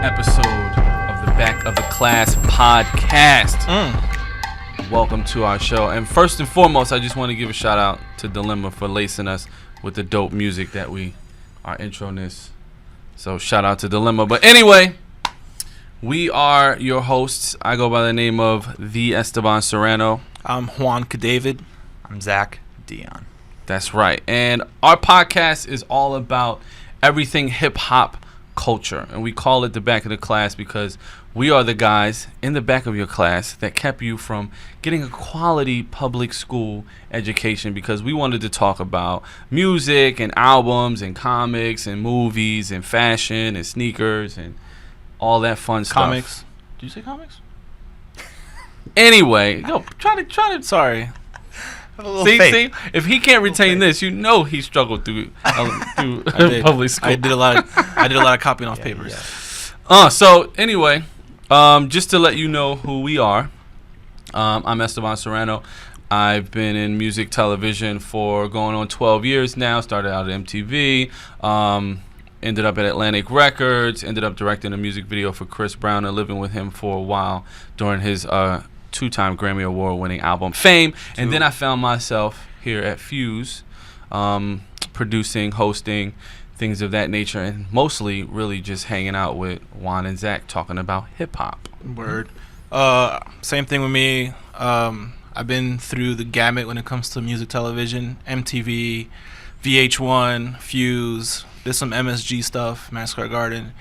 episode of the Back of the Class podcast. Welcome to our show. And first and foremost, I just want to give a shout out to Dilemma for lacing us with the dope music that our intro this. So shout out to Dilemma. But anyway, we are your hosts. I go by the name of the Esteban Serrano. I'm Juan, Cadavid. I'm Zach, Dionne. That's right. And our podcast is all about everything hip-hop culture. And we call it the Back of the Class because we are the guys in the back of your class that kept you from getting a quality public school education, because we wanted to talk about music and albums and comics and movies and fashion and sneakers and all that fun stuff. Comics. Did you say comics? Anyway, try to. Sorry. See, if he can't retain this, you know he struggled through public school. I did a lot of copying off papers. Yeah. So anyway, just to let you know who we are, I'm Esteban Serrano. I've been in music television for going on 12 years now. Started out at MTV, ended up at Atlantic Records, ended up directing a music video for Chris Brown and living with him for a while during his two-time Grammy Award-winning album Fame. And then I found myself here at Fuse, producing, hosting, things of that nature, and mostly really just hanging out with Juan and Zach talking about hip-hop. Word. Same thing with me. I've been through the gamut when it comes to music television, MTV, VH1, Fuse, did some MSG stuff, Madison Square Garden,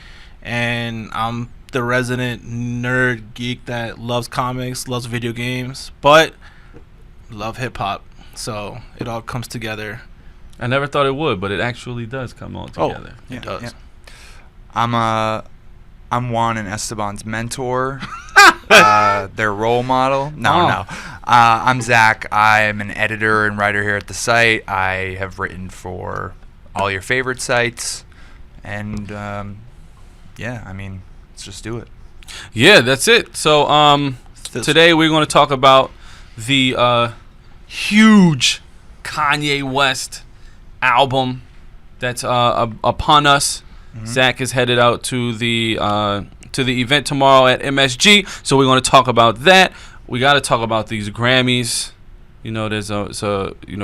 and I'm the resident nerd geek that loves comics, loves video games, but love hip-hop. So it all comes together. I never thought it would, but it actually does come all together. It does. Yeah. I'm Juan and Esteban's mentor, their role model. No. I'm Zach. I'm an editor and writer here at the site. I have written for all your favorite sites, and let's just do it. Yeah, that's it. So today we're going to talk about the huge Kanye West album that's upon us. Mm-hmm. Zach is headed out to the event tomorrow at MSG, so we're going to talk about that. We got to talk about these Grammys. You know,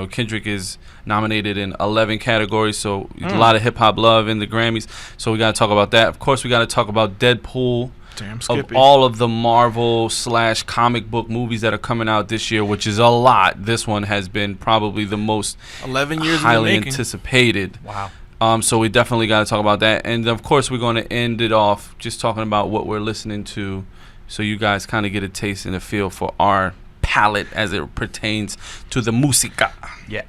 Kendrick is nominated in 11 categories, so a lot of hip hop love in the Grammys. So we got to talk about that. Of course, we got to talk about Deadpool. Damn, Skippy. Of all of the Marvel / comic book movies that are coming out this year, which is a lot. This one has been probably the most 11 years highly in the making. Anticipated. Wow. So we definitely got to talk about that. And of course, we're going to end it off just talking about what we're listening to, so you guys kind of get a taste and a feel for our palette as it pertains to the música. Yeah.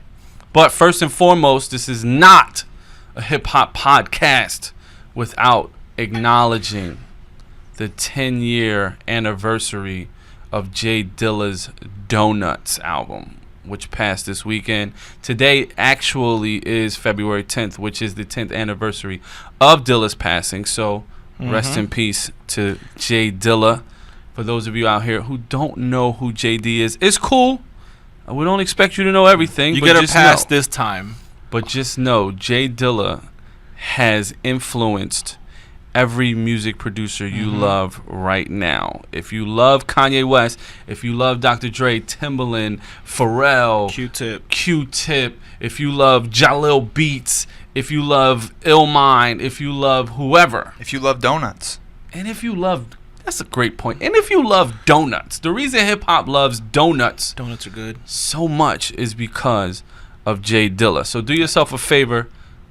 But first and foremost, this is not a hip-hop podcast without acknowledging the 10-year anniversary of J Dilla's Donuts album, which passed this weekend. Today actually is February 10th, which is the 10th anniversary of Dilla's passing. So rest in peace to J Dilla. For those of you out here who don't know who JD is, it's cool. We don't expect you to know everything. You gotta pass this time. But just know, J Dilla has influenced every music producer you love right now. If you love Kanye West, if you love Dr. Dre, Timbaland, Pharrell, Q-Tip, if you love Jalil Beats, if you love Illmind, if you love whoever. If you love donuts. And if you love... That's a great point. And if you love donuts, the reason hip-hop loves donuts are good so much is because of J Dilla. So do yourself a favor,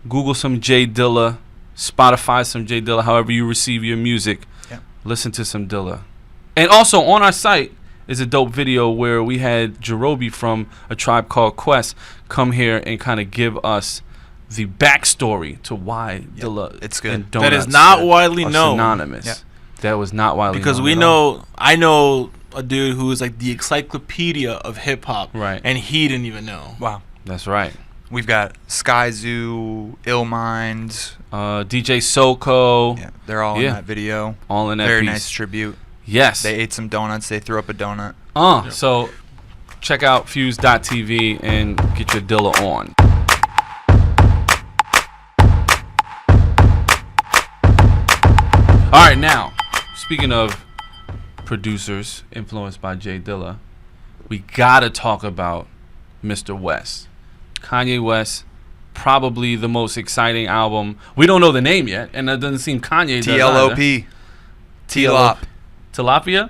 Google some J Dilla, Spotify some J Dilla, however you receive your music. Yeah. Listen to some Dilla. And also on our site is a dope video where we had Jerobi from A Tribe Called Quest come here and kind of give us the backstory to why Dilla it's good. and donuts that is not widely are known. synonymous. Yeah. That was not widely because known we at know all. I know a dude who is like the encyclopedia of hip hop, Right. and he didn't even know. Wow. That's right. We've got Sky Zoo, Illmind, DJ Soko. Yeah, they're all in that video. All in that Very piece. nice tribute. Yes. They ate some donuts. They threw up a donut. So check out fuse.tv and get your Dilla on. All right, now, speaking of producers influenced by J Dilla, we gotta talk about Mr. West. Kanye West, probably the most exciting album. We don't know the name yet, and that doesn't seem Kanye does T.L.O.P. T.L.O.P. Tilapia?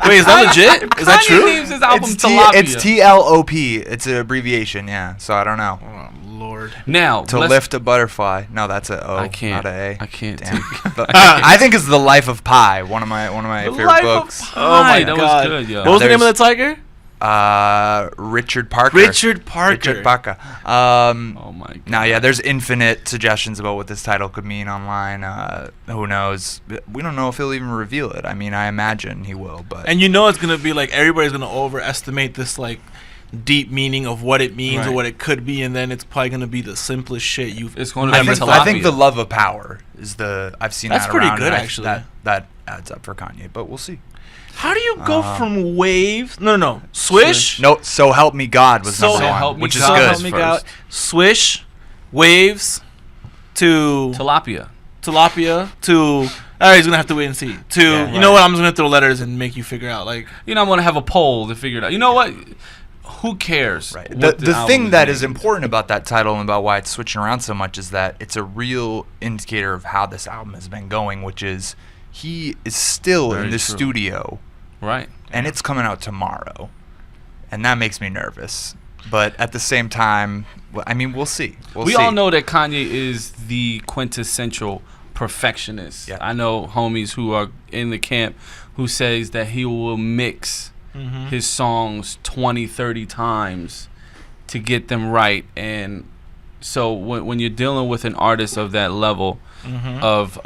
Wait, is that legit? Is that Kanye true? names his album It's Tilapia. it's T.L.O.P. It's an abbreviation, yeah. So I don't know. Oh, Lord. Now, To lift a butterfly. No, that's a O, I can't. not a A. I can't Damn. take But I think it's the Life of Pi, one of my favorite Life of books. Pi. Oh my that God. was good, yo. What was the name of the tiger? Richard Parker. Richard Parker. Richard Parker. Oh my god. Now, yeah, there's infinite suggestions about what this title could mean online. Who knows? We don't know if he'll even reveal it. I mean, I imagine he will, but And you know it's gonna be like everybody's gonna overestimate this like deep meaning of what it means or Right. what it could be, and then it's probably gonna be the simplest shit you've. It's gonna I be think, tilapia. I think the love of power is the I've seen That's that pretty around, good, and actually. That adds up for Kanye, but we'll see. How do you go from waves? No. Swish. No, so help me God was So number one, help me which is God. good. Help me God. first. Swish. Waves. To Tilapia. tilapia. To. All right, he's gonna have to wait and see. To Yeah, you know what? I'm just gonna throw letters and make you figure out. Like You know, I'm gonna have a poll to figure it out. You know what? Who cares? Right. what The album thing that named? is important about that title and about why it's switching around so much is that it's a real indicator of how this album has been going, which is he is still Very in the true. studio Right. and it's coming out tomorrow. And that makes me nervous. But at the same time, I mean, we'll see. We'll We see. all know that Kanye is the quintessential perfectionist. Yeah. I know homies who are in the camp who says that he will mix his songs 20, 30 times to get them right. And so when you're dealing with an artist of that level of,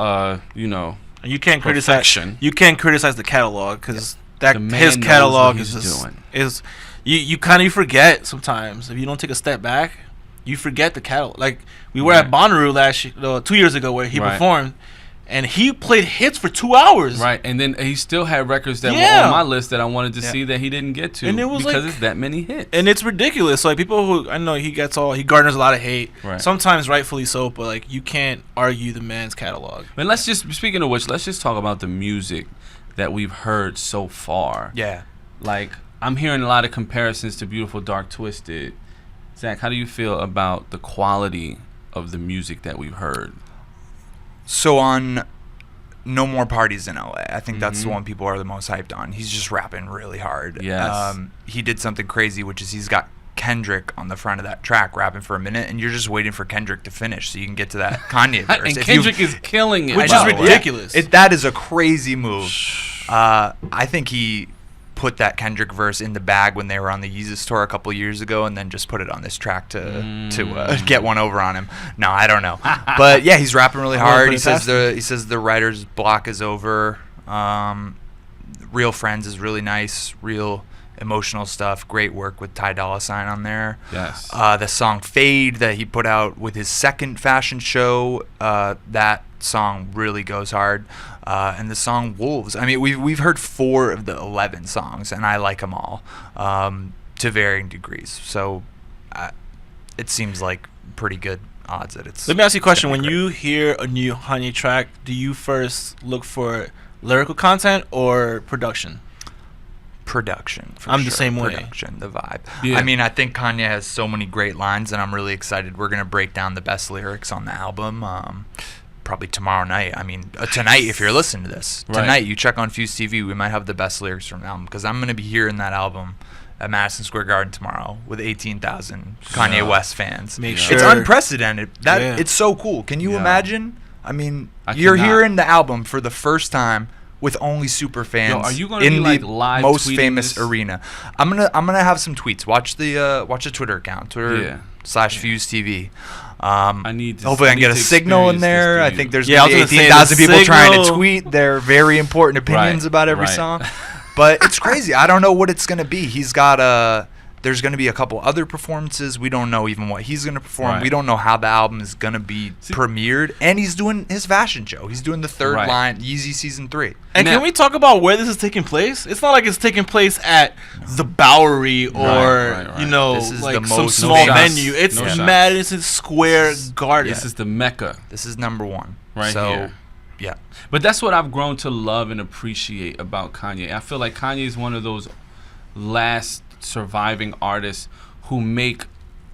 you know, and you can't perfection. criticize. You can't criticize the catalog because that The man his knows catalog what is he's just, doing. is you kind of forget sometimes if you don't take a step back. You forget the catalog. Like we were at Bonnaroo 2 years ago where he Right. performed, and he played hits for 2 hours. right. And then he still had records that were Yeah. on my list that I wanted to Yeah. see that he didn't get to And it was because like- it's that many hits. And it's ridiculous. Like people who I know, he garners a lot of hate. Right. Sometimes rightfully so, but like you can't argue the man's catalog. And speaking of which, let's just talk about the music that we've heard so far. Yeah. Like, I'm hearing a lot of comparisons to Beautiful Dark Twisted. Zach, how do you feel about the quality of the music that we've heard? So on No More Parties in LA, I think that's the Mhm. one people are the most hyped on. He's just rapping really hard. Yes. He did something crazy, which is he's got Kendrick on the front of that track rapping for a minute, and you're just waiting for Kendrick to finish so you can get to that Kanye verse. And If Kendrick is killing it. Which by is the way. ridiculous. That is a crazy move. I think he put that Kendrick verse in the bag when they were on the Yeezus tour a couple years ago, and then just put it on this track to get one over on him. No, I don't know, but yeah, he's rapping really I wouldn't hard. put it He says the writer's block is over. Real Friends is really nice, real emotional stuff. Great work with Ty Dolla $ign on there. Yes. The song Fade that he put out with his second fashion show, that song really goes hard. And the song Wolves. I mean, we've heard 4 of the 11 songs, and I like them all to varying degrees. So it seems like pretty good odds that it's. Let me ask you a question. gonna When be you hear a new Kanye track, do you first look for lyrical content or production? production. For I'm sure. the same way. Production, the vibe. Yeah. I mean, I think Kanye has so many great lines, and I'm really excited. We're gonna break down the best lyrics on the album. Probably tomorrow night. I mean, tonight if you're listening to this. Right. Tonight, you check on Fuse TV. We might have the best lyrics from the album because I'm going to be hearing that album at Madison Square Garden tomorrow with 18,000 Kanye Yeah. West fans. Make Yeah. sure It's unprecedented. Yeah. It's so cool. Can you Yeah. imagine? I mean, I you're cannot. hearing the album for the first time with only super fans. Yo, are you gonna in be, the like, live most tweeting famous this? arena? I'm gonna have some tweets. Watch the Twitter account, Yeah. Twitter.com/Fuse TV. I need to. Hopefully I can get a to signal in experience there. this I thing. think there's Yeah, I gonna was be gonna say, 18,000 the people trying to signal. tweet their very important opinions Right, about every right. song. But it's crazy. I don't know what it's gonna be. He's got there's going to be a couple other performances. We don't know even what he's going to perform. Right. We don't know how the album is going to be premiered. And he's doing his fashion show. He's doing the third Right. line, Yeezy Season 3. And Now- can we talk about where this is taking place? It's not like it's taking place at the Bowery or right. you know This is like the some most small famous- venue. It's no shots. Madison Square Garden. This is the Mecca This is number one. right so here. Yeah. But that's what I've grown to love and appreciate about Kanye. I feel like Kanye is one of those last surviving artists who make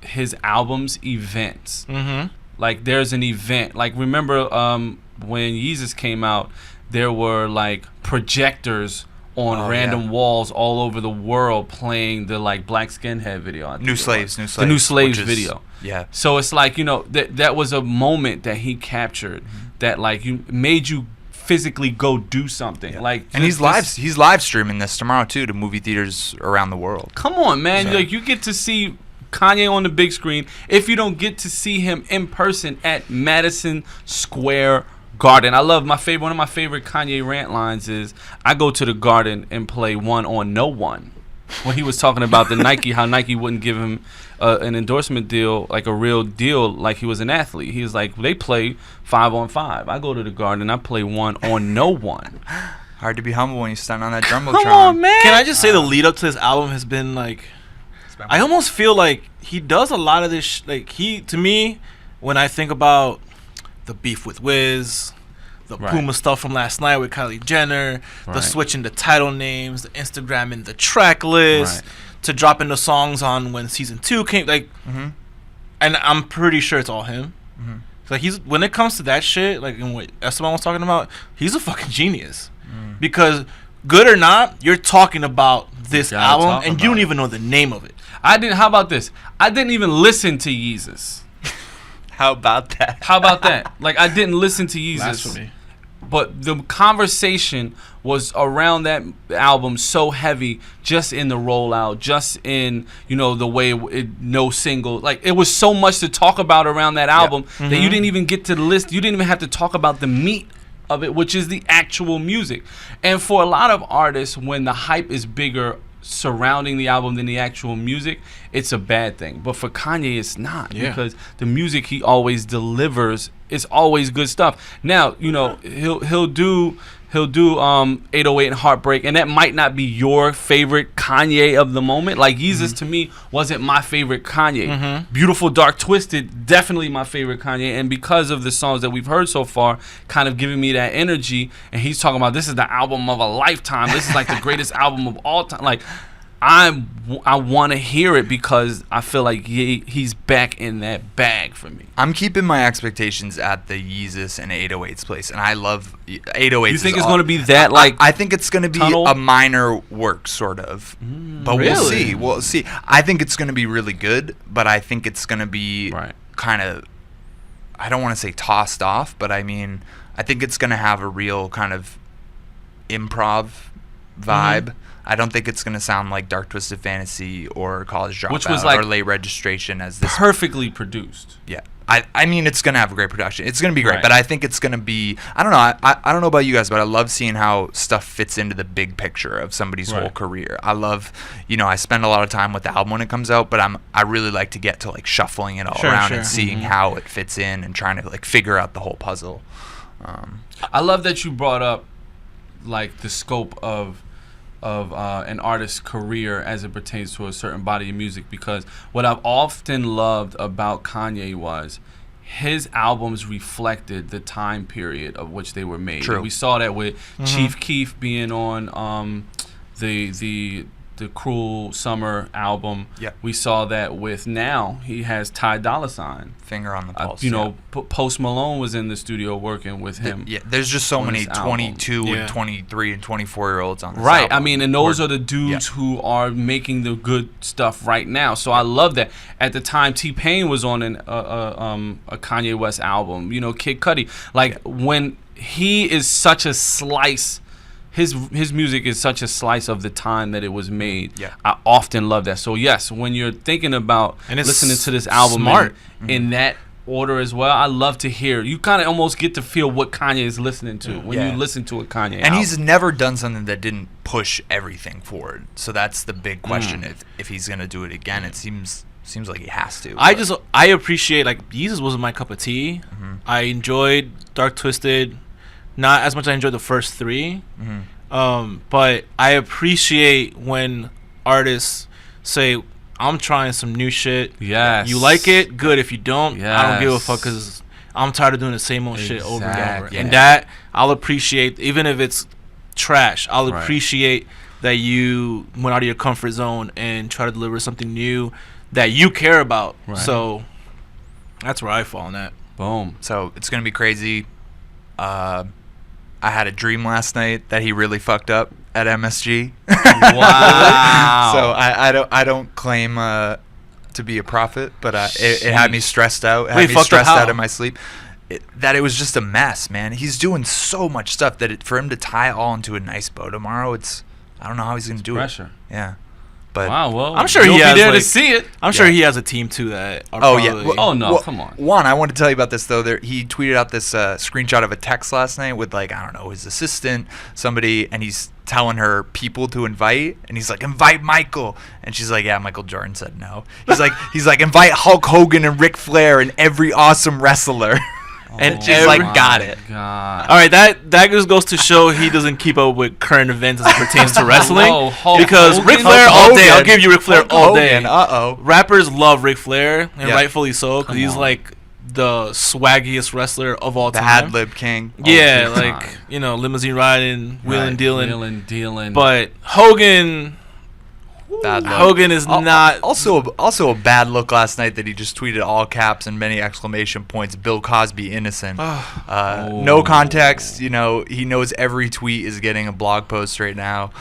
his albums events. Mm-hmm. Like there's an event. Like remember when Yeezus came out, there were like projectors on random walls all over the world playing the like Black Skinhead video. New Slaves. The New Slaves video. Yeah. So it's like, you know, that was a moment that he captured that like made you physically go do something. Like, and he's live streaming this tomorrow too to movie theaters around the world. Come on, man. Like you get to see Kanye on the big screen if you don't get to see him in person at Madison Square Garden. I love one of my favorite Kanye rant lines is I go to the Garden and play one on no one. When he was talking about the Nike, how Nike wouldn't give him an endorsement deal, like a real deal, like he was an athlete. He was like, they play 5-on-5. I go to the Garden, I play one on no one. Hard to be humble when you stand on that jumbotron. Come on, man. Can I just say the lead up to this album has been like, I almost feel like he does a lot of this. Like to me, when I think about the beef with Wiz, the Puma stuff from last night with Kylie Jenner, the switching the title names, the Instagramming the track list, to dropping the songs on when season 2 came, like, and I'm pretty sure it's all him. So like when it comes to that shit, like in what Esteban was talking about, he's a fucking genius. Because good or not, you're talking about this album and you don't even know the name of it. How about this? I didn't even listen to Yeezus. How about that? Like I didn't listen to Yeezus. Blasphemy. But the conversation was around that album so heavy, just in the rollout, just in, you know, the way no single, like it was so much to talk about around that album that you didn't even get to the list. You didn't even have to talk about the meat of it, which is the actual music. And for a lot of artists, when the hype is bigger surrounding the album than the actual music, it's a bad thing. But for Kanye, it's not, because the music he always delivers is always good stuff. Now, you know, he'll do 808 and Heartbreak, and that might not be your favorite Kanye of the moment. Like Yeezus to me wasn't my favorite Kanye. Beautiful Dark Twisted, definitely my favorite Kanye, and because of the songs that we've heard so far, kind of giving me that energy. And he's talking about this is the album of a lifetime. This is like the greatest album of all time. Like I want to hear it because I feel like he's back in that bag for me. I'm keeping my expectations at the Yeezus and 808's place, and I love 808's. You think it's going to be that I think it's going to be a minor work, sort of. But really? We'll see. I think it's going to be really good, but I think it's going to be kind of, I don't want to say tossed off, but I mean, I think it's going to have a real kind of improv vibe. I don't think it's going to sound like Dark Twisted Fantasy or College Dropout, which was like or Late Registration as this. Perfectly produced. Yeah. I mean, it's going to have a great production. It's going to be great, but I think it's going to be, I don't know. I don't know about you guys, but I love seeing how stuff fits into the big picture of somebody's whole career. I love, you know, I spend a lot of time with the album when it comes out, but I really like to get to like shuffling it all around and seeing how it fits in and trying to like figure out the whole puzzle. I love that you brought up like the scope of an artist's career as it pertains to a certain body of music, because what I've often loved about Kanye was his albums reflected the time period of which they were made. True. We saw that with Chief Keef being on the Cruel Summer album. Yep. We saw that with now he has Ty Dolla $ign. Finger on the pulse. You know, Post Malone was in the studio working with him. There's just so many 22 and 23 and 24-year-olds on this album. I mean, and those are the dudes who are making the good stuff right now. So I love that. At the time, T-Pain was on a Kanye West album. You know, Kid Cudi. Like when he is such a slice. His music is such a slice of the time that it was made. Yeah. I often love that. So yes, when you're thinking about listening to this album in that order as well, I love to hear. You kind of almost get to feel what Kanye is listening to when you listen to a Kanye album. And he's never done something that didn't push everything forward. So that's the big question. If he's gonna do it again, it seems like he has to. I appreciate, like, Yeezus wasn't my cup of tea. I enjoyed Dark Twisted. Not as much as I enjoyed the first 3, but I appreciate when artists say, I'm trying some new shit. Yes. You like it? Good. If you don't, I don't give a fuck, because I'm tired of doing the same old shit over and over. And that, I'll appreciate, even if it's trash, I'll appreciate that you went out of your comfort zone and try to deliver something new that you care about. Right. So that's where I fall in that. Boom. So it's gonna be crazy. I had a dream last night that he really fucked up at MSG. Wow. So I don't claim to be a prophet, but it had me stressed out. It had me stressed out in my sleep. That it was just a mess, man. He's doing so much stuff that for him to tie it all into a nice bow tomorrow, I don't know how he's gonna do pressure. it. Yeah. But wow, well, I'm sure he has, be there to see it. I'm sure he has a team too that. Come on. Juan, I want to tell you about this though. He tweeted out this screenshot of a text last night with I don't know, his assistant, somebody, and he's telling her people to invite, and he's like, invite Michael, and she's like, yeah, Michael Jordan said no. He's like, invite Hulk Hogan and Ric Flair and every awesome wrestler. And she's like, got it. God. All right, that just goes to show he doesn't keep up with current events as it pertains to wrestling. Because Ric Flair all day, I'll give you Ric Flair all day. Rappers love Ric Flair, and rightfully so, because he's like the swaggiest wrestler of all time. The ad-lib king. Yeah, limousine riding, wheeling dealing. Wheeling dealing. But Hogan is not. Also a bad look last night that he just tweeted all caps and many exclamation points. Bill Cosby innocent. No context. He knows every tweet is getting a blog post right now.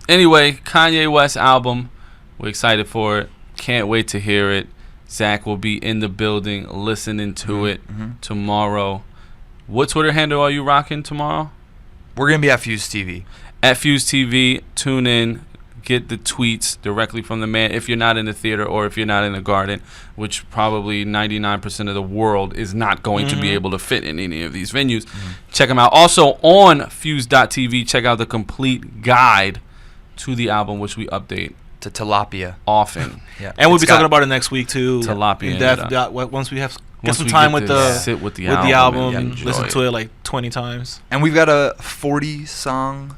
Anyway, Kanye West album. We're excited for it. Can't wait to hear it. Zach will be in the building listening to it tomorrow. What Twitter handle are you rocking tomorrow? We're gonna be at Fuse TV. At Fuse TV. Tune in. Get the tweets directly from the man if you're not in the theater or if you're not in the garden, which probably 99% of the world is not going to be able to fit in any of these venues. Check them out. Also on Fuse.tv, check out the complete guide to the album, which we update to tilapia often. Yeah. And we'll be talking about it next week too. Tilapia. Once we have some time with the album, listen to it like 20 times. And we've got a 40-song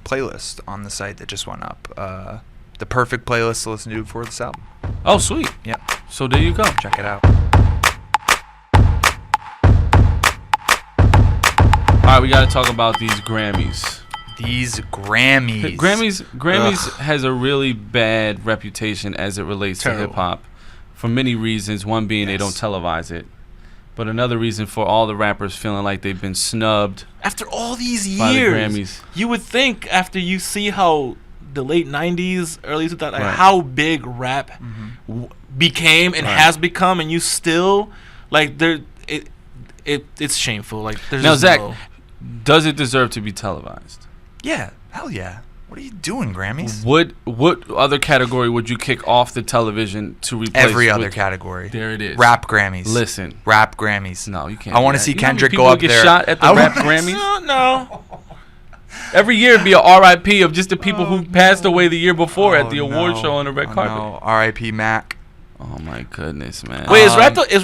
playlist on the site that just went up. The perfect playlist to listen to for this album. Oh, sweet. Yeah. So there you go. Check it out. All right, we got to talk about these Grammys. Grammys has a really bad reputation as it relates to hip hop for many reasons. One being they don't televise it. But another reason for all the rappers feeling like they've been snubbed after all these years. By the Grammys. You would think after you see how the late 90s, early 2000s, how big rap became and has become, and you still it's shameful. Like there's now, Zach, does it deserve to be televised? Yeah, hell yeah. What are you doing, Grammys? What other category would you kick off the television to replace? Every other category. There it is. Rap Grammys. Listen. Rap Grammys. No, you can't. I want to see Kendrick go up there. Get shot at the Rap Grammys? No. Every year it'd be a RIP of just the people who passed away the year before at the award show on the red carpet. No. RIP Mac. Oh my goodness, man. Wait, is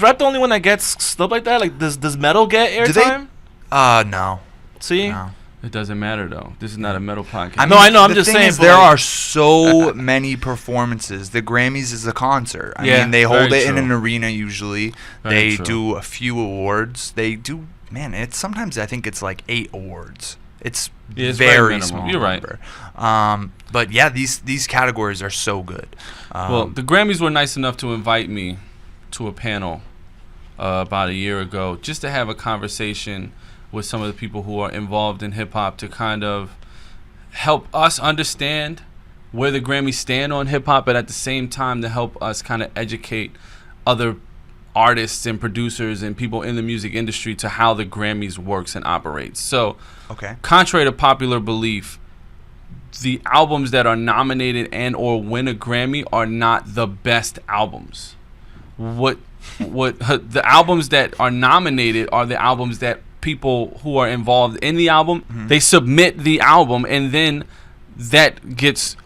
rap the only one that gets stuff like that? Like does metal get airtime? No. See? No. It doesn't matter though. This is not a metal podcast. I know. I'm just saying. There are so many performances. The Grammys is a concert. I mean, they hold it in an arena usually. They do a few awards. They do. Man, it's sometimes I think it's like 8 awards. It's very small. You're right. But yeah, these categories are so good. Well, the Grammys were nice enough to invite me to a panel about a year ago just to have a conversation with some of the people who are involved in hip-hop to kind of help us understand where the Grammys stand on hip-hop, but at the same time to help us kind of educate other artists and producers and people in the music industry to how the Grammys works and operates. So, contrary to popular belief, the albums that are nominated and or win a Grammy are not the best albums. What the albums that are nominated are the albums that people who are involved in the album, they submit the album, and then that gets,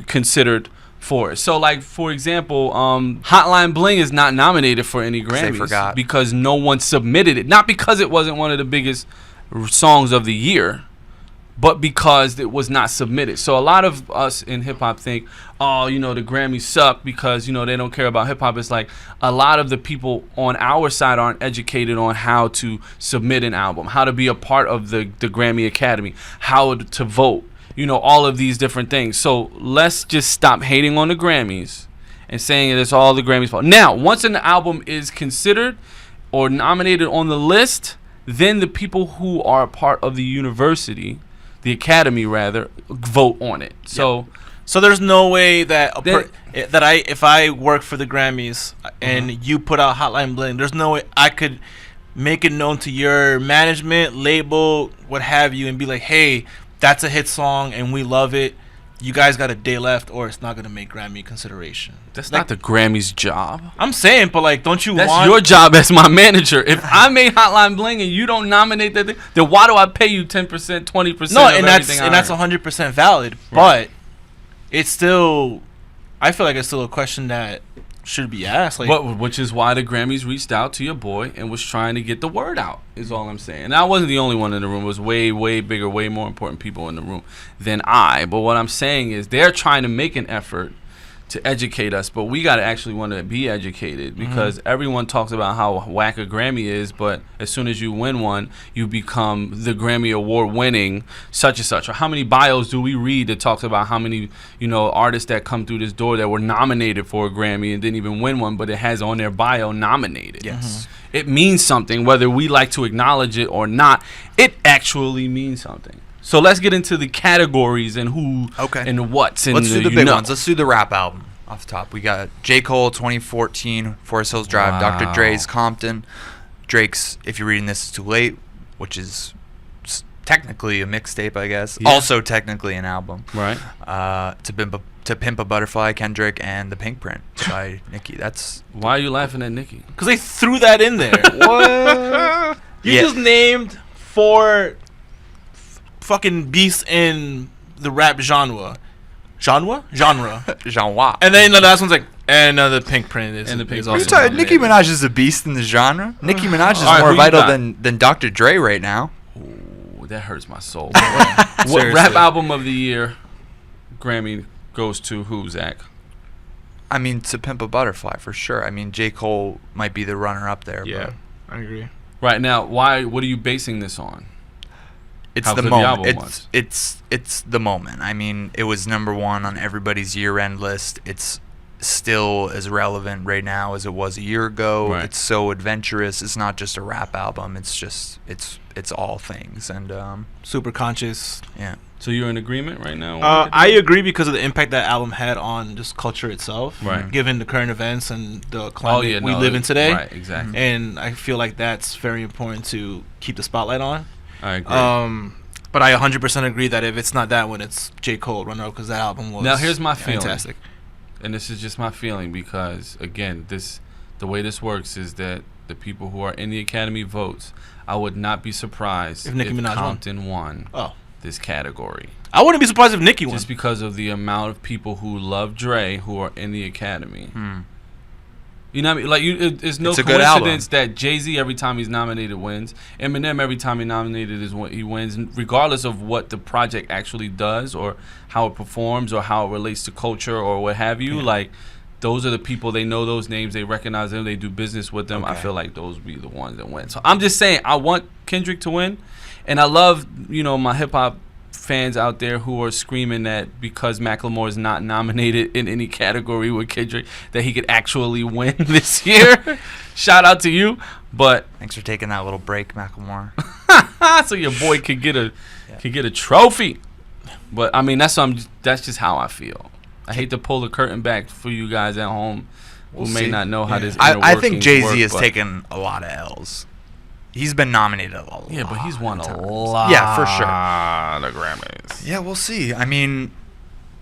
considered for it. So, like, for example, Hotline Bling is not nominated for any Grammys because no one submitted it. Not because it wasn't one of the biggest songs of the year, but because it was not submitted. So a lot of us in hip hop think, oh, you know, the Grammys suck because, you know, they don't care about hip hop. It's like a lot of the people on our side aren't educated on how to submit an album, how to be a part of the Grammy Academy, how to vote, you know, all of these different things. So let's just stop hating on the Grammys and saying it's all the Grammys' fault. Now, once an album is considered or nominated on the list, then the people who are a part of the university, the academy rather, vote on it. So so there's no way that if I work for the Grammys and you put out Hotline Bling, there's no way I could make it known to your management, label, what have you, and be like, hey, that's a hit song and we love it. You guys got a day left, or it's not gonna make Grammy consideration. That's not the Grammys' job. I'm saying, but like, don't you That's want your job as my manager. If I made Hotline Bling and you don't nominate that thing, then why do I pay you 10%, 20%? No, of and that's everything I earn? 100% valid. Right. But it's still, I feel like it's still a question that should be asked. Like, Which is why the Grammys reached out to your boy and was trying to get the word out, is all I'm saying. And I wasn't the only one in the room. It was way, way bigger, way more important people in the room than I. But what I'm saying is they're trying to make an effort to educate us, but we got to actually want to be educated, because everyone talks about how whack a Grammy is, but as soon as you win one, you become the Grammy award winning such and such. Or how many bios do we read that talks about how many, you know, artists that come through this door that were nominated for a Grammy and didn't even win one, but it has on their bio nominated. yes. It means something, whether we like to acknowledge it or not. It actually means something. So let's get into the categories and who and the what's. And Let's do the big ones. Let's do the rap album off the top. We got J. Cole, 2014, Forest Hills Drive, Wow. Dr. Dre's Compton, Drake's If You're Reading This It's Too Late, which is technically a mixtape, I guess. Yeah. Also technically an album. Right. To Pimp a Butterfly, Kendrick, and The Pink Print by Nicki. That's Why are you laughing at Nicki? Because they threw that in there. what? You just named 4 fucking beasts in the rap genre. Genre. Genre. And then the last one's like, and the Pink Print is. And the Pink is Print. also You're talking, Nicki nominated. Minaj is a beast in the genre. Nicki Minaj is All right, more who you vital got? than Dr. Dre right now. Ooh, that hurts my soul. What Seriously. rap album of the year Grammy goes to who, Zach? I mean, To Pimp a Butterfly for sure. I mean, J. Cole might be the runner up there. Yeah, But I agree. Right now, what are you basing this on? it's How the good the album moment. was. It's the moment. I mean, it was number 1 on everybody's year-end list. It's still as relevant right now as it was a year ago. Right. It's so adventurous. It's not just a rap album. It's just it's all things. And Super conscious. yeah. So you're in agreement right now? I agree because of the impact that album had on just culture itself, Right. given the current events and the climate we live in today. Right, exactly. And I feel like that's very important to keep the spotlight on. I agree. But I 100% agree that if it's not that one, it's J. Cole runner up because that album was Now, here's my feeling. fantastic. And this is just my feeling because, again, the way this works is that the people who are in the Academy votes, I would not be surprised If Nicki Minaj won. Compton won Oh, this category. I wouldn't be surprised if Nicki won. Just because of the amount of people who love Dre who are in the Academy. You know what I mean? Like, it's no It's a good album. coincidence that Jay-Z, every time he's nominated, wins. Eminem, every time he's nominated, he wins, regardless of what the project actually does or how it performs or how it relates to culture or what have you. Yeah. Like, those are the people, they know those names, they recognize them, they do business with them. I Okay. feel like those would be the ones that win. So I'm just saying, I want Kendrick to win. And I love, you know, my hip-hop fans out there who are screaming that because Macklemore is not nominated in any category with Kendrick, that he could actually win this year. Shout out to you. But Thanks for taking that little break, Macklemore. so your boy could get a trophy. But I mean, that's just how I feel. I hate to pull the curtain back for you guys at home who We'll may see. not know how this. I inner think workings Jay-Z work, has but- taken a lot of L's. He's been nominated a lot. Yeah, but he's won of a times. lot. Yeah, for sure. The Grammys. Yeah, we'll see. I mean,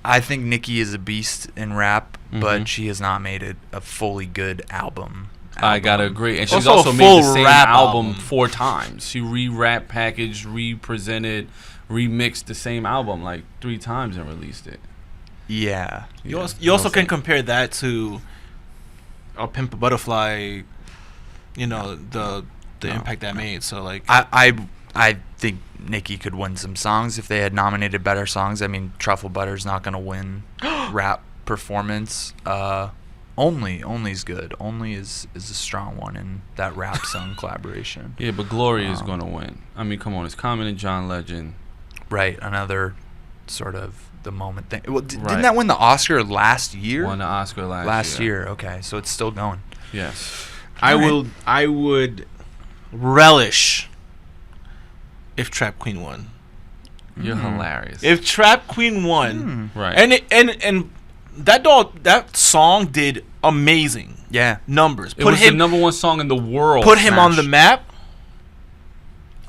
I think Nicki is a beast in rap, Mhm. but she has not made it a fully good album. I gotta agree, and she's Also also a made full the same rap album album. 4 times. She re-rap packaged, re-presented, remixed the same album like 3 times and released it. Yeah. You Yeah, also, you know what I'm can saying? compare that to a Pimp a Butterfly, you know, the No, impact that made. So like, I I think Nicki could win some songs if they had nominated better songs. I mean, Truffle Butter's not gonna win rap performance. Only's good. Only is a strong one in that rap song collaboration. Yeah, but Glory is gonna win. I mean, come on, it's Common and John Legend. Right, another sort of the moment thing. Well, didn't that win the Oscar last year? Won the Oscar last Last year. Okay, so it's still going. Yes. I would relish if Trap Queen won. You're hilarious. If Trap Queen won, right, and that song did amazing. Yeah, numbers. It was the number one song in the world. Put him on the map.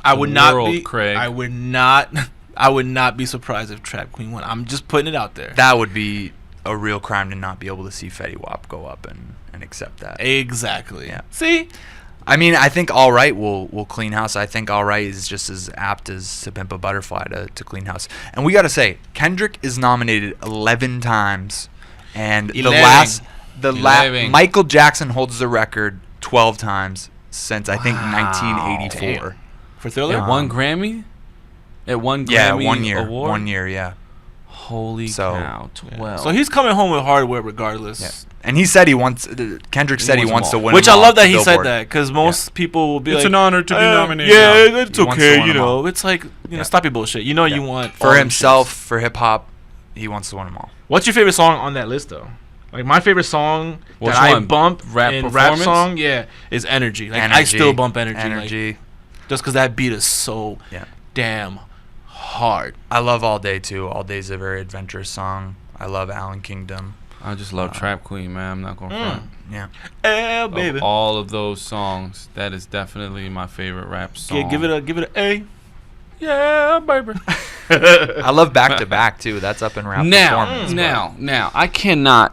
I would not be. Craig. I would not. I would not be surprised if Trap Queen won. I'm just putting it out there. That would be a real crime to not be able to see Fetty Wap go up and accept that. Exactly. Yeah. See? I mean, I think All Right will clean house. I think All Right is just as apt as To Pimp a Butterfly to clean house. And we got to say, Kendrick is nominated 11 times. And Michael Jackson holds the record 12 times since, I think, 1984. Damn. For Thriller? At one Grammy? At one Grammy yeah, 1 year. award? 1 year, yeah. Holy cow, 12. Yeah. So he's coming home with hardware regardless. Yeah. And he said he wants. Kendrick said he wants to win. Which I them all love that at he said Billboard. that, because most people will be it's like, an honor to be nominated. Yeah, No, it's he wants to okay. win You them all. know, it's like stop your bullshit. You know, you want all for them himself, shits. for hip hop, he wants to win them all. What's your favorite song on that list though? Like my favorite song Which that I one? bump Rap in rap performance? song, is Energy. Like I still bump Energy. Like, just because that beat is so damn hard. I love All Day too. All Day's a very adventurous song. I love Allen Kingdom. I just love Trap Queen, man. I'm not gonna front. Yeah. Yeah, baby. Of all of those songs, that is definitely my favorite rap song. Yeah, give it a A. Yeah, baby. I love Back to Back too. That's up in rap performance. Now, I cannot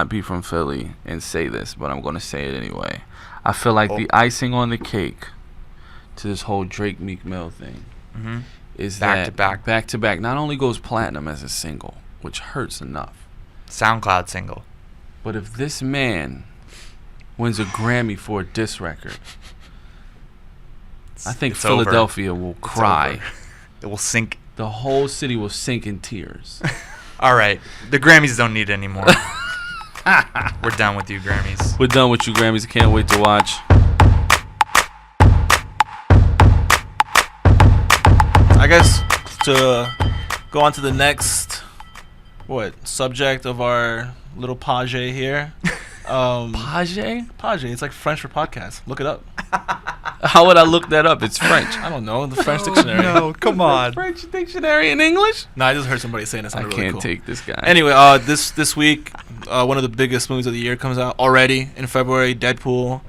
be from Philly and say this, but I'm gonna say it anyway. I feel like the icing on the cake to this whole Drake Meek Mill thing is Back to back not only goes platinum as a single, which hurts enough. SoundCloud single. But if this man wins a Grammy for a diss record, I think it's Philadelphia will cry. It will sink. The whole city will sink in tears. All right. The Grammys don't need any more. We're done with you, Grammys. We're done with you, Grammys. I can't wait to watch. I guess to go on to the next subject of our little page here. Page? Page. It's like French for podcast. Look it up. How would I look that up? It's French. I don't know. The French dictionary. No, come on. French dictionary in English? No, I just heard somebody saying it. I Really can't cool. take this guy. Anyway, this week, one of the biggest movies of the year comes out already in February. Deadpool.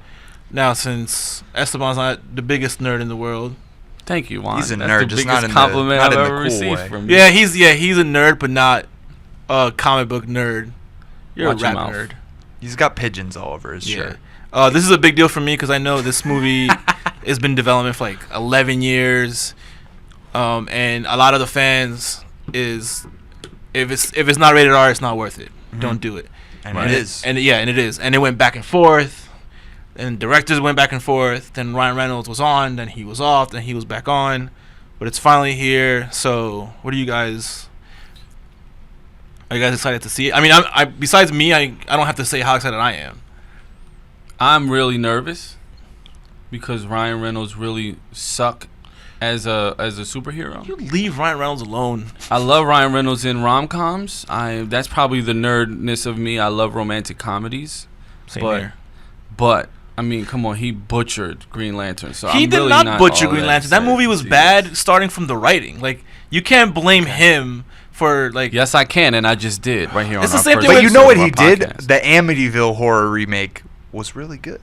Now, since Esteban's not the biggest nerd in the world. Thank you, Juan. He's a That's nerd, the just biggest not in compliment not I've in the ever cool received way. from you. Yeah, he's a nerd, but not a comic book nerd. You're Watch a your rap mouth. nerd. He's got pigeons all over his shirt. This is a big deal for me because I know this movie has been in development for like 11 years, and a lot of the fans is if it's not rated R, it's not worth it. Don't do it. And it is. And it is. And it went back and forth. And directors went back and forth. Then Ryan Reynolds was on. Then he was off. Then he was back on. But it's finally here. So, what are you guys? Are you guys excited to see it? I mean, I besides me, I don't have to say how excited I am. I'm really nervous because Ryan Reynolds really suck as a superhero. You leave Ryan Reynolds alone. I love Ryan Reynolds in rom-coms. That's probably the nerdness of me. I love romantic comedies. Same but, here. But I mean, come on, he butchered Green Lantern. So He I'm did really not butcher all Green Lantern. That excited movie to was see bad this. starting from the writing. Like, you can't blame him for, like... Yes, I can, and I just did right here on It's the our same first thing But you episode know what of our he did? podcast. The Amityville horror remake was really good.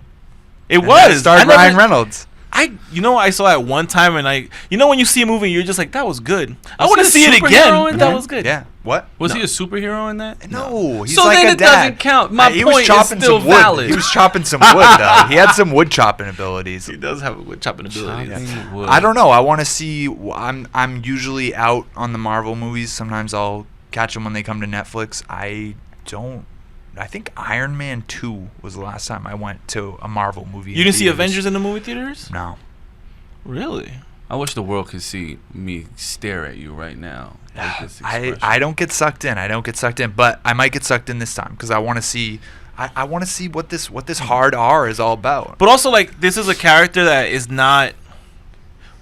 It And was. that starred Ryan Reynolds. I saw it one time, and when you see a movie, you're just like, that was good. I Was want to he see a it superhero again. in That that? was good. Yeah. What? Was No. he a superhero in that? No, he's So like then a it dad. doesn't count. My He was point is chopping still some wood. valid. He was chopping some wood, though. He had some wood chopping abilities. He does have a wood chopping ability. Chopping wood. I don't know. I want to see. I'm usually out on the Marvel movies. Sometimes I'll catch them when they come to Netflix. I think Iron Man 2 was the last time I went to a Marvel movie. You didn't see Avengers in the movie theaters? No. Really? I wish the world could see me stare at you right now. With this expression. I don't get sucked in. But I might get sucked in this time because I want to see. I want to see what this hard R is all about. But also, like, this is a character that is not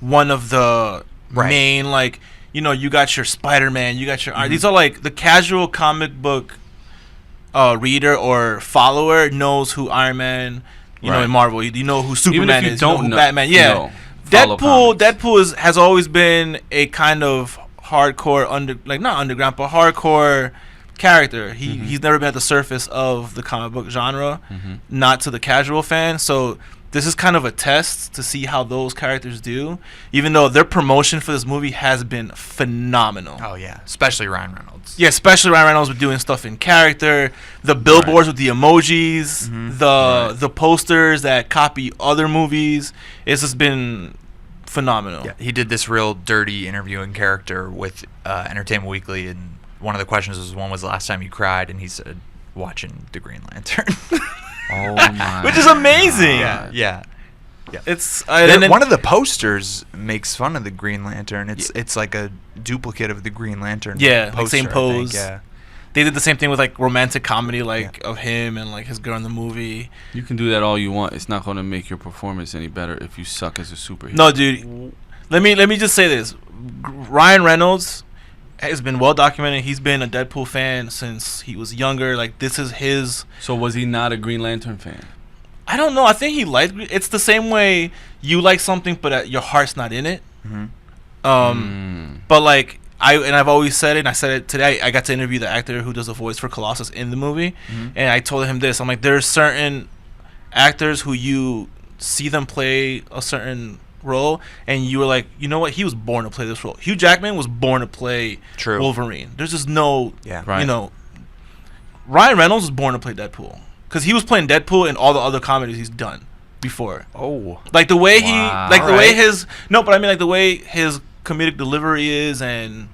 one of the main, like, you know, you got your Spider-Man, you got your these are like the casual comic book reader or follower knows who Iron Man, you know, in Marvel, you know who Superman is, you know who Batman. Yeah, Deadpool has always been a kind of hardcore not underground, but hardcore character. He's never been at the surface of the comic book genre, not to the casual fan. So this is kind of a test to see how those characters do, even though their promotion for this movie has been phenomenal. Oh yeah, especially Ryan Reynolds. Yeah, especially Ryan Reynolds with doing stuff in character, the billboards with the emojis, the posters that copy other movies. It's just been phenomenal. Yeah, he did this real dirty interview in character with Entertainment Weekly, and one of the questions was, when was the last time you cried? And he said, watching The Green Lantern. Oh my! Which is amazing. Yeah. It's one of the posters makes fun of the Green Lantern. It's like a duplicate of the Green Lantern. Yeah, poster, same pose. Yeah. They did the same thing with like romantic comedy, like of him and like his girl in the movie. You can do that all you want. It's not going to make your performance any better if you suck as a superhero. No, dude. Let me just say this: Ryan Reynolds has been well documented. He's been a Deadpool fan since he was younger. Like, this is his. So was he not a Green Lantern fan? I don't know. I think he liked. It's the same way you like something, but your heart's not in it. But like I've always said it. And I said it today. I got to interview the actor who does the voice for Colossus in the movie, and I told him this. I'm like, there's certain actors who you see them play a certain role, and you were like, you know what? He was born to play this role. Hugh Jackman was born to play Wolverine. There's just no, you know. Ryan Reynolds was born to play Deadpool because he was playing Deadpool in all the other comedies he's done before. Oh, like the way the way his the way his comedic delivery is, and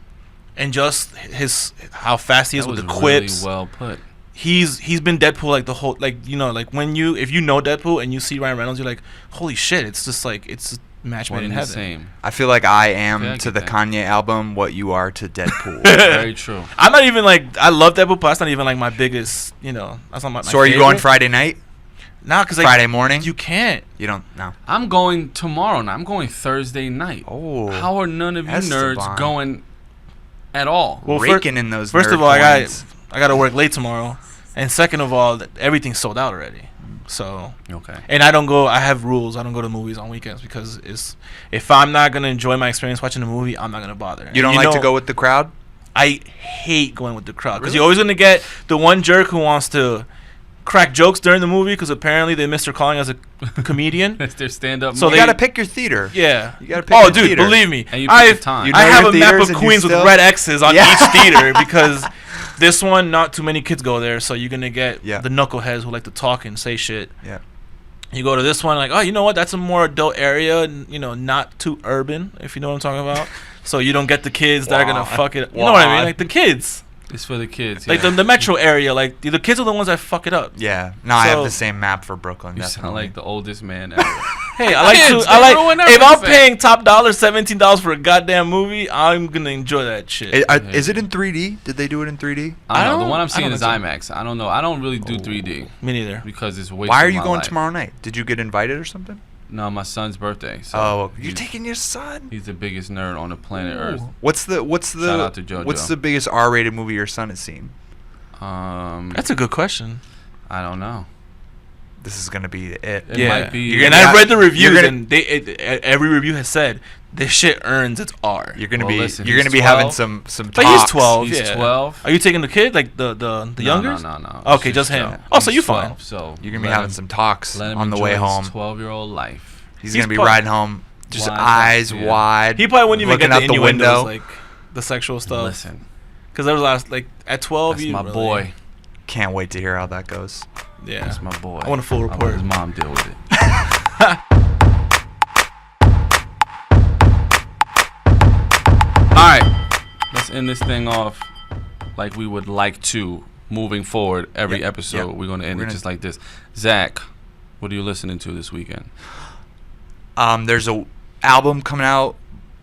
just his how fast he is with the quips. Really well put. He's been Deadpool like the whole, like, you know, like when if you know Deadpool and you see Ryan Reynolds, you're like, holy shit! It's just like it's match made in heaven. Same. I feel like I am to the Kanye album what you are to Deadpool. Very true. I'm not even like, I love Deadpool, but that's not even like my biggest, you know. That's not my. So are you going Friday night? Nah, because like, Friday morning. You can't. You don't. No. I'm going tomorrow night. I'm going Thursday night. Oh. How are none of you Esteban. nerds going at all? Well, raking in those. First nerd of all, coins. I got to work late tomorrow, and second of all, everything's sold out already. So and I have rules. I don't go to movies on weekends because if I'm not gonna enjoy my experience watching a movie, I'm not gonna bother. You don't like to go with the crowd? I hate going with the crowd because you're always gonna get the one jerk who wants to crack jokes during the movie because apparently they missed her calling as a comedian. It's their stand-up. So you gotta pick your theater. Yeah, you gotta pick your theater. Believe me, and you pick the time. I have a map of Queens with red X's on each theater because this one, not too many kids go there, so you're gonna get the knuckleheads who like to talk and say shit. Yeah. You go to this one, like, oh, you know what? That's a more adult area, and, you know, not too urban, if you know what I'm talking about. So you don't get the kids that are gonna fuck it. You know what I mean? Like the kids. It's for the kids. Like the metro area, like the kids are the ones that fuck it up. Yeah. No, I have the same map for Brooklyn. You definitely. sound like the oldest man ever. Hey, if I'm paying top dollar $17 for a goddamn movie, I'm gonna enjoy that shit. Is it in 3D? Did they do it in 3D? I don't know. The one I'm seeing is IMAX. I don't know. I don't really do 3D. Me neither. Because it's way. Why are you going tomorrow night? Did you get invited or something? No, my son's birthday. So you're taking your son? He's the biggest nerd on the planet Earth. What's the Shout out to JoJo. What's the biggest R-rated movie your son has seen? That's a good question. I don't know. This is gonna be it. It might be. And I've read the reviews, and every review has said this shit earns its R. You're gonna be having some talks. But he's 12. He's 12. Are you taking the kid, like the younger? No. Okay, just him. Oh, so you're fine. So you're gonna be having some talks on the way home. 12-year-old life. He's gonna be riding home, just eyes wide. He probably wouldn't even get the window, like the sexual stuff. Listen, because there was like at 12. That's my boy. Can't wait to hear how that goes. Yeah, that's my boy. I want a full report. I'll let his mom deal with it. All right, let's end this thing off like we would like to. Moving forward, every episode we're gonna end it just like this. Zach, what are you listening to this weekend? There's a album coming out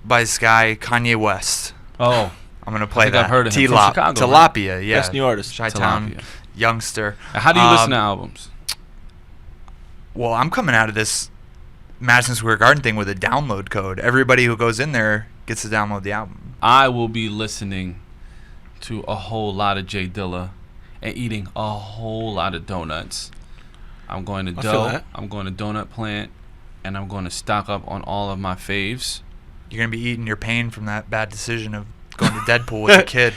by this guy Kanye West. Oh, I'm gonna play think that. I've heard of him. From T.L.O.P. Chicago, Tilapia, yeah. Best new artist. Chi-Town Tilapia. youngster. How do you listen to albums? Well, I'm coming out of this Madison Square Garden thing with a download code. Everybody who goes in there gets to download the album. I will be listening to a whole lot of J Dilla and eating a whole lot of donuts. I'm going to I feel Dough. that. I'm going to Donut Plant, and I'm going to stock up on all of my faves. You're gonna be eating your pain from that bad decision of going to Deadpool with your kid.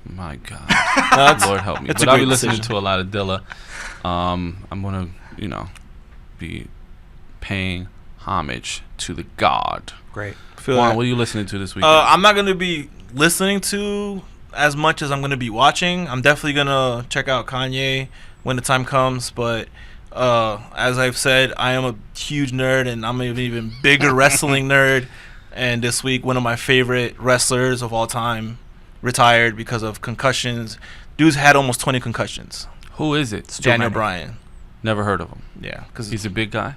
My God, that's- Lord help me. that's But a I'll be great listening decision. to a lot of Dilla. I'm gonna, be paying homage to the God. Great. Feel Juan, that. what are you listening to this weekend? I'm not gonna be listening to as much as I'm gonna be watching. I'm definitely gonna check out Kanye when the time comes. But as I've said, I am a huge nerd, and I'm an even bigger wrestling nerd. And this week, one of my favorite wrestlers of all time retired because of concussions. Dude's had almost 20 concussions. Who is it? Too Daniel many. Bryan. Never heard of him. Yeah, because He's a big guy.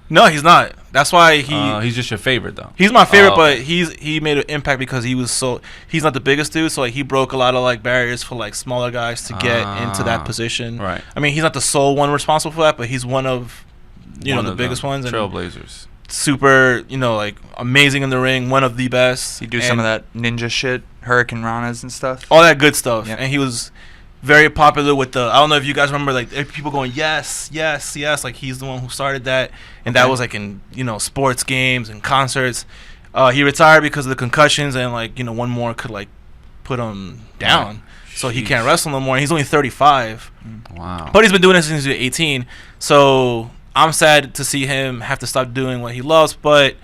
no, he's not. That's why He's just your favorite, though. he's my favorite, Oh, but okay. he made an impact because he's not the biggest dude, so like he broke a lot of like barriers for like smaller guys to get into that position. Right. I mean, he's not the sole one responsible for that, but he's one of One the of biggest ones, and Trailblazers. super like amazing in the ring, one of the best. You do some of that ninja shit, Hurricane Ranas and stuff. all that good stuff, Yeah. and he was very popular with the. I don't know if you guys remember, like people going yes, yes, yes. Like he's the one who started that, and that Okay. was like in sports games and concerts. He retired because of the concussions, and like one more could like put him down, so he can't Sheesh. wrestle no more. And he's only 35, Wow. but he's been doing it since he was 18. So I'm sad to see him have to stop doing what he loves, but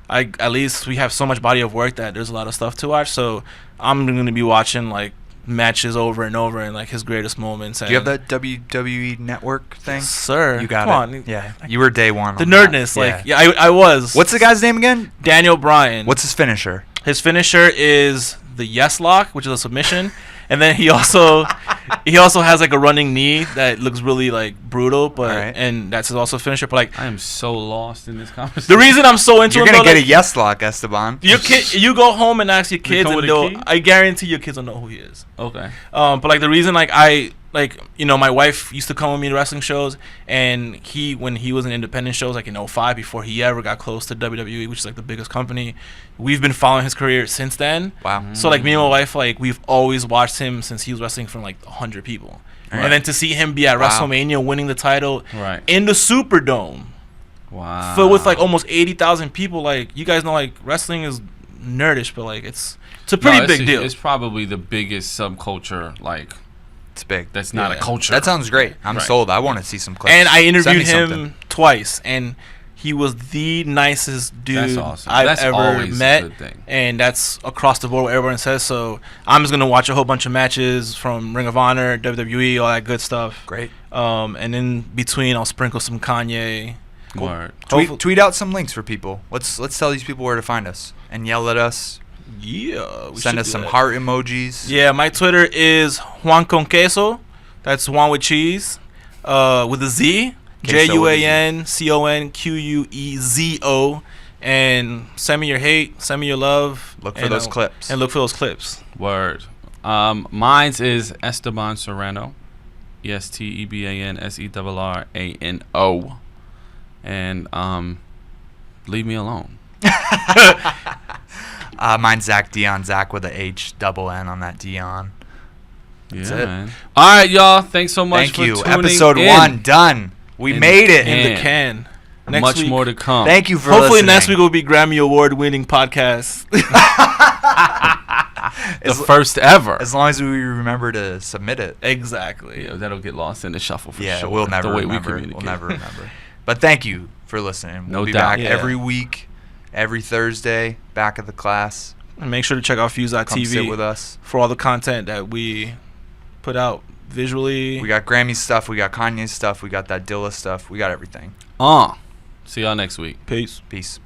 at least we have so much body of work that there's a lot of stuff to watch. So I'm gonna be watching like matches over and over and like his greatest moments. Do you have that WWE Network thing? Yes, sir? You got Come it. on. Yeah, you were day one. The on that. nerdness, like I was. What's the guy's name again? Daniel Bryan? What's his finisher? His finisher is the yes lock, which is a submission, and then he also has like a running knee that looks really like brutal, but Alright. and that's his also finisher. But like I am so lost in this conversation. the reason I'm so into You're him, gonna though, get a like, yes lock, Esteban. your kid, you go home and ask your kids, come and with a they'll. key? I guarantee your kids will know who he is. Okay. But like the reason like I like my wife used to come with me to wrestling shows, and when he was in independent shows like in 05 before he ever got close to WWE, which is like the biggest company, we've been following his career since then. Wow. So like me and my wife, like we've always watched him since he was wrestling from like 100 people. Right. And then to see him be at Wow. WrestleMania winning the title Right. in the Superdome Wow. filled with like almost 80,000 people, like you guys know like wrestling is nerdish, but like it's a pretty No, big deal. It's probably the biggest subculture. Like It's big. that's not Yeah. a culture. That sounds great. I'm Right. sold. I want to see some clips. And I Send interviewed me him something. twice, and he was the nicest dude That's awesome. I've That's ever always a met. good thing. And that's across the board what everyone says. So I'm just gonna watch a whole bunch of matches from Ring of Honor, WWE, all that good stuff. Great. And in between, I'll sprinkle some Kanye. Word. Tweet out some links for people. Let's tell these people where to find us and yell at us. Yeah. we Send should us do some that. heart emojis. Yeah, my Twitter is Juan con queso. That's Juan with cheese, with a Z. Queso with a Z. JUANCONQUEZO. And send me your hate, send me your love. Look for and, those clips. And look for those clips. Word. Mine's is Esteban Serrano. ESTEBANSERRANO. And leave me alone. Mine's Zach Dionne. Zach with a H double N on that Dionne. That's Yeah, it. man. All right, y'all. Thanks so much Thank for you. tuning Episode in. 1 done. We In made the it. can. In the can. Next Much week, more to come. Thank you for hopefully listening. next week will be Grammy Award winning podcast. The first ever. As long as we remember to submit it. Exactly. Yeah, that'll get lost in the shuffle for Yeah, sure. we'll never the way remember. we We'll communicate. never remember. But thank you for listening. We'll No be doubt. back Yeah. every week, every Thursday, back at the class. And make sure to check out Come sit with Fuse.tv us. for all the content that we put out visually. We got Grammy stuff. We got Kanye stuff. We got that Dilla stuff. We got everything. See y'all next week. Peace. Peace.